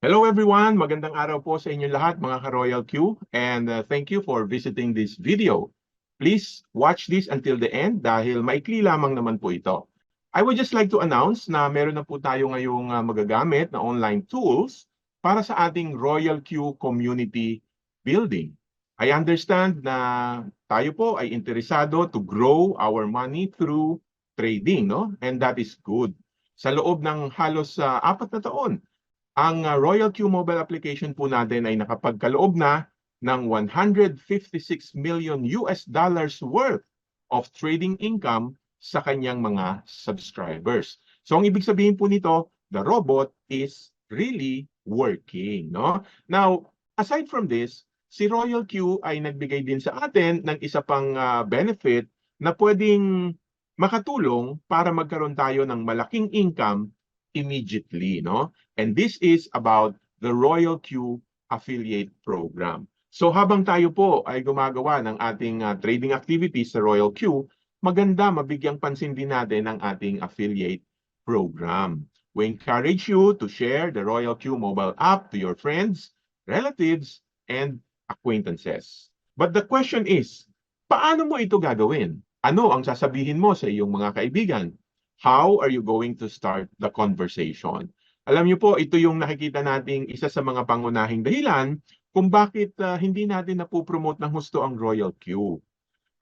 Hello everyone! Magandang araw po sa inyong lahat mga ka-Royal Q and thank you for visiting this video. Please watch this until the end dahil maikli lamang naman po ito. I would just like to announce na meron na po tayo ngayong magagamit na online tools para sa ating Royal Q community building. I understand na tayo po ay interesado to grow our money through trading, no? And that is good. Sa loob ng halos 4 na taon, ang Royal Q mobile application po natin ay nakapagkaloob na ng 156 million US dollars worth of trading income sa kanyang mga subscribers. So ang ibig sabihin po nito, the robot is really working, no? Now, aside from this, si Royal Q ay nagbigay din sa atin ng isa pang benefit na pwedeng makatulong para magkaroon tayo ng malaking income immediately, no? And this is about the Royal Q affiliate program. So habang tayo po ay gumagawa ng ating trading activities sa Royal Q, maganda mabigyang pansin din natin ang ating affiliate program. We encourage you to share the Royal Q mobile app to your friends, relatives, and acquaintances. But the question is, paano mo ito gagawin? Ano ang sasabihin mo sa iyong mga kaibigan? How are you going to start the conversation? Alam niyo po, ito yung nakikita nating isa sa mga pangunahing dahilan kung bakit hindi natin napupromote ng husto ang Royal Q.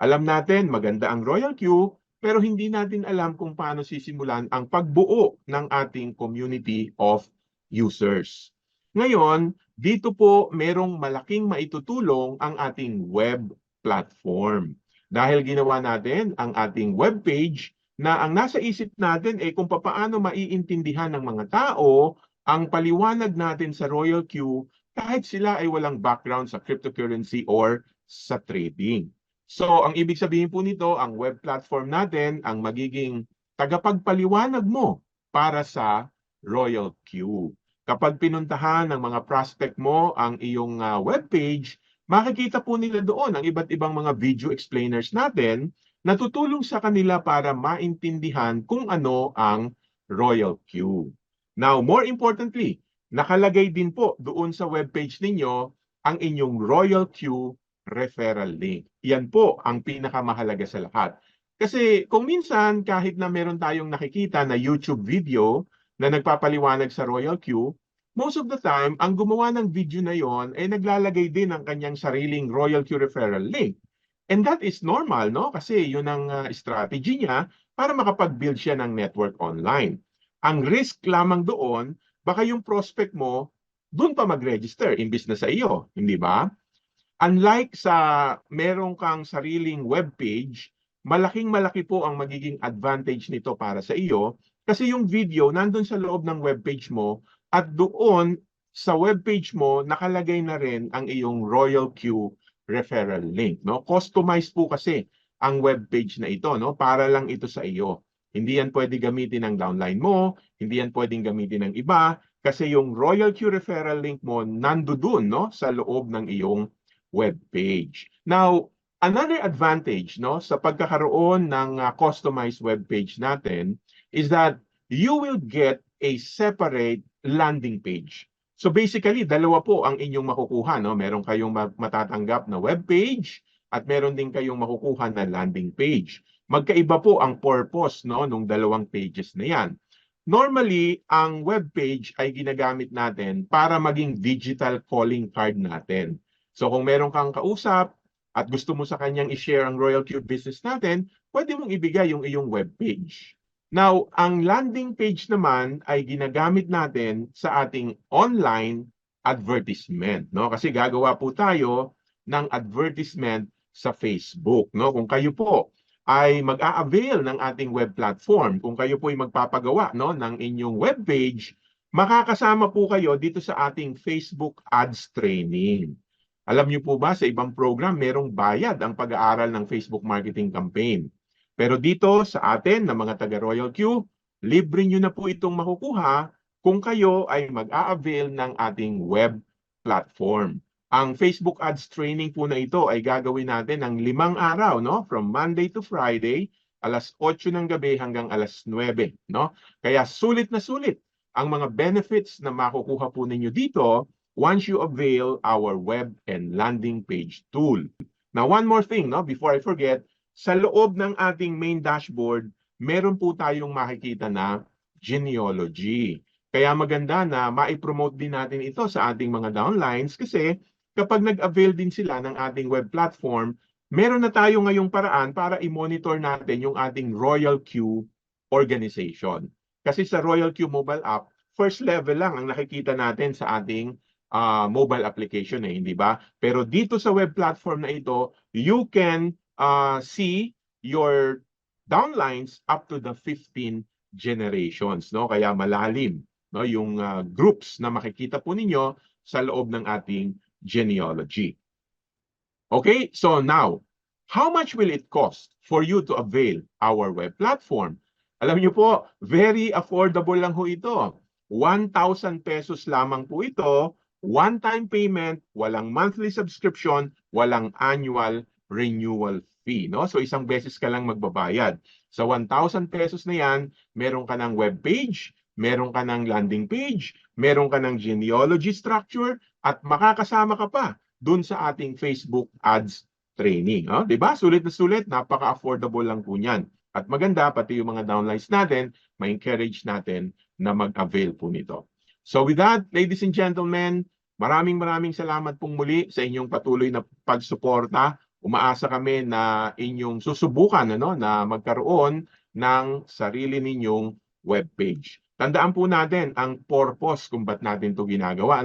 Alam natin, maganda ang Royal Q, pero hindi natin alam kung paano sisimulan ang pagbuo ng ating community of users. Ngayon, dito po merong malaking maitutulong ang ating web platform. Dahil ginawa natin ang ating web page na ang nasa isip natin ay kung paano maiintindihan ng mga tao ang paliwanag natin sa Royal Q kahit sila ay walang background sa cryptocurrency or sa trading. So, ang ibig sabihin po nito, ang web platform natin ang magiging tagapagpaliwanag mo para sa Royal Q. Kapag pinuntahan ng mga prospect mo ang iyong web page, makikita po nila doon ang iba't ibang mga video explainers natin na tutulong sa kanila para maintindihan kung ano ang Royal Q. Now, more importantly, nakalagay din po doon sa webpage ninyo ang inyong Royal Q referral link. Yan po ang pinakamahalaga sa lahat. Kasi kung minsan kahit na meron tayong nakikita na YouTube video na nagpapaliwanag sa Royal Q, most of the time, ang gumawa ng video na yon ay naglalagay din ng kanyang sariling Royal Q referral link. And that is normal, no? Kasi yun ang strategy niya para makapag-build siya ng network online. Ang risk lamang doon, baka yung prospect mo, doon pa mag-register imbis na sa iyo, hindi ba? Unlike sa meron kang sariling web page, malaking-malaki po ang magiging advantage nito para sa iyo kasi yung video nandun sa loob ng web page mo at doon sa web page mo nakalagay na rin ang iyong Royal Q referral link, no? Customized po kasi ang web page na ito, no? Para lang ito sa iyo. Hindi yan pwede gamitin ng downline mo, hindi yan pwedeng gamitin ng iba kasi yung Royal Q referral link mo nandoon, no? Sa loob ng iyong web page. Now, another advantage, no, sa pagkakaroon ng customized web page natin is that you will get a separate landing page. So basically, dalawa po ang inyong makukuha, no? Meron kayong matatanggap na web page at meron din kayong makukuha na landing page. Magkaiba po ang purpose, no, nung dalawang pages na 'yan. Normally, ang web page ay ginagamit natin para maging digital calling card natin. So kung meron kang kausap at gusto mo sa kanyang i-share ang Royal Q business natin, pwede mong ibigay yung iyong web page. Now, ang landing page naman ay ginagamit natin sa ating online advertisement, no? Kasi gagawa po tayo ng advertisement sa Facebook, no? Kung kayo po ay mag-a-avail ng ating web platform, kung kayo po ay magpapagawa, no, ng inyong web page, makakasama po kayo dito sa ating Facebook ads training. Alam niyo po ba sa ibang program merong bayad ang pag-aaral ng Facebook marketing campaign? Pero dito sa atin na mga taga Royal Q, libre nyo na po itong makukuha kung kayo ay mag-a-avail ng ating web platform. Ang Facebook Ads training po na ito ay gagawin natin ng 5 araw, no? From Monday to Friday, alas 8 ng gabi hanggang alas 9, no? Kaya sulit na sulit ang mga benefits na makukuha po ninyo dito once you avail our web and landing page tool. Now, one more thing, no, before I forget, sa loob ng ating main dashboard, meron po tayong makikita na genealogy. Kaya maganda na ma-promote din natin ito sa ating mga downlines kasi kapag nag-avail din sila ng ating web platform, meron na tayo ngayong paraan para i-monitor natin yung ating Royal Q organization. Kasi sa Royal Q mobile app, first level lang ang nakikita natin sa ating mobile application hindi ba? Pero dito sa web platform na ito, you can see your downlines up to the 15 generations, no? Kaya malalim, no, yung groups na makikita po ninyo sa loob ng ating genealogy. Okay, so now, how much will it cost for you to avail our web platform? Alam niyo po, very affordable lang ho ito. 1,000 pesos lamang po ito, one-time payment, walang monthly subscription, walang annual renewal fee. No? So isang beses ka lang magbabayad. Sa 1,000 pesos na yan, meron ka ng web page, meron ka ng landing page, meron ka ng genealogy structure, at makakasama ka pa dun sa ating Facebook ads training. Oh, 'di ba? Sulit na sulit, napaka-affordable lang po niyan. At maganda, pati yung mga downlines natin, ma-encourage natin na mag-avail po nito. So with that, ladies and gentlemen, maraming salamat pong muli sa inyong patuloy na pagsuporta. Umaasa kami na inyong susubukan na magkaroon ng sarili ninyong webpage. Tandaan po natin ang purpose kung ba't natin ito ginagawa.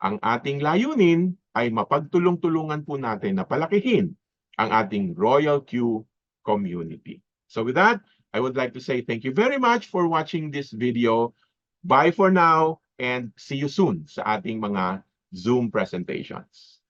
Ang ating layunin ay mapagtulong-tulungan po natin na palakihin ang ating Royal Q community. So with that, I would like to say thank you very much for watching this video. Bye for now and see you soon sa ating mga Zoom presentations.